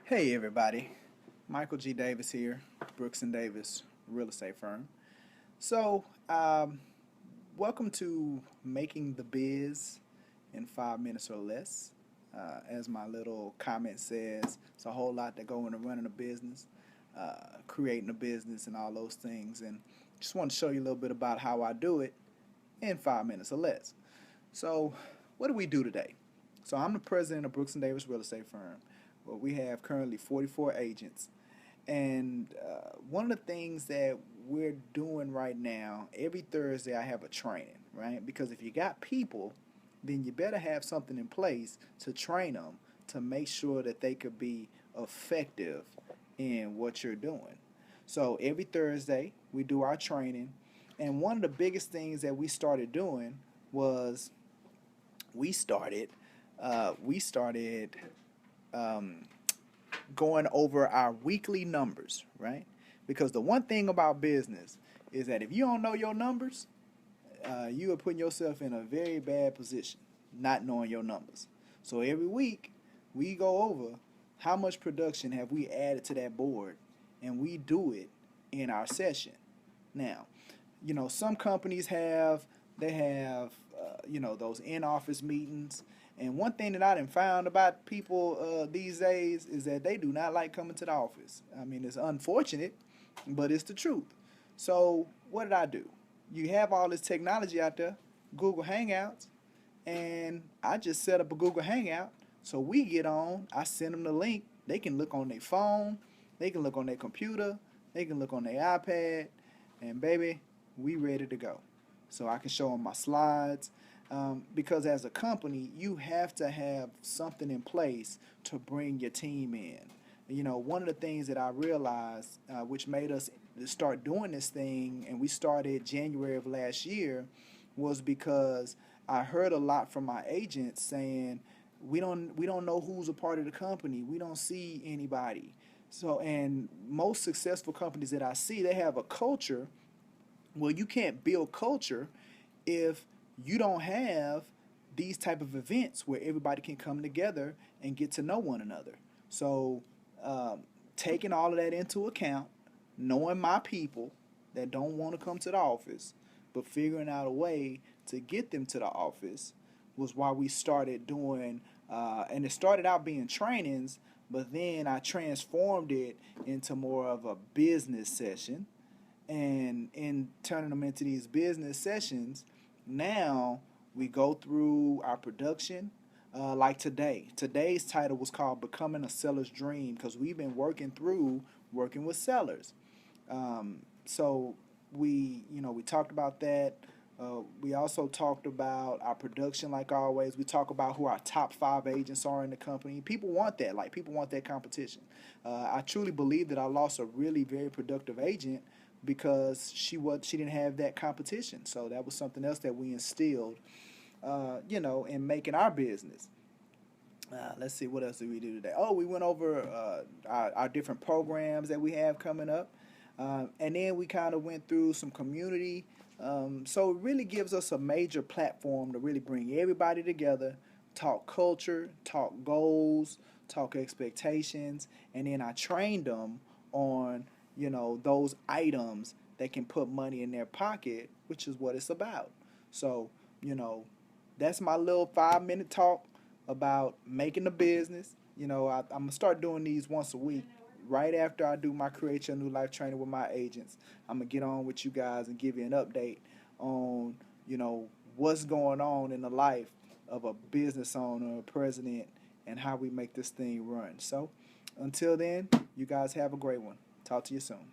Hey everybody, Michael G. Davis here, Brooks and Davis Real Estate Firm. So, welcome to Making the Biz in 5 minutes or less. As my little comment says, it's a whole lot that go into running a business, creating a business, and all those things. And just want to show you a little bit about how I do it in 5 minutes or less. So, what do we do today? So, I'm the president of Brooks and Davis Real Estate Firm. Well, we have currently 44 agents. And one of the things that we're doing right now, every Thursday I have a training, right? Because if you got people, then you better have something in place to train them to make sure that they could be effective in what you're doing. So every Thursday we do our training. And one of the biggest things that we started doing was we started we started um, going over our weekly numbers, right? Because the one thing about business is that if you don't know your numbers, you are putting yourself in a very bad position, not knowing your numbers. So every week we go over how much production have we added to that board, and we do it in our session. Now, some companies have those in-office meetings. And one thing that I done found about people these days is that they do not like coming to the office. I mean, it's unfortunate, but it's the truth. So what did I do? You have all this technology out there, Google Hangouts, and I just set up a Google Hangout. So we get on, I send them the link. They can look on their phone, they can look on their computer, they can look on their iPad, and baby, we ready to go. So I can show them my slides. Because as a company, you have to have something in place to bring your team in. One of the things that I realized, which made us start doing this thing, and we started January of last year, was because I heard a lot from my agents saying, we don't know who's a part of the company. We don't see anybody. So, and most successful companies that I see, they have a culture. Well, you can't build culture if you don't have these type of events where everybody can come together and get to know one another. So, taking all of that into account, knowing my people that don't want to come to the office, but figuring out a way to get them to the office was why we started doing, and it started out being trainings, but then I transformed it into more of a business session. And in turning them into these business sessions, now we go through our production. Like today, today's title was called "Becoming a Seller's Dream" because we've been working with sellers. So we talked about that. We also talked about our production, like always. We talk about who our top 5 agents are in the company. People want that, like people want that competition. I truly believe that I lost a really very productive agent because she didn't have that competition. So that was something else that we instilled, in making our business. Let's see, what else did we do today? Oh, we went over our different programs that we have coming up. And then we kind of went through some community. So it really gives us a major platform to really bring everybody together, talk culture, talk goals, talk expectations, and then I trained them on, those items that can put money in their pocket, which is what it's about. So, you know, that's my little 5 minute talk about making a business. I'm gonna start doing these once a week. Right after I do my Create Your New Life training with my agents, I'm gonna get on with you guys and give you an update on, what's going on in the life of a business owner, a president, and how we make this thing run. So, until then, you guys have a great one. Talk to you soon.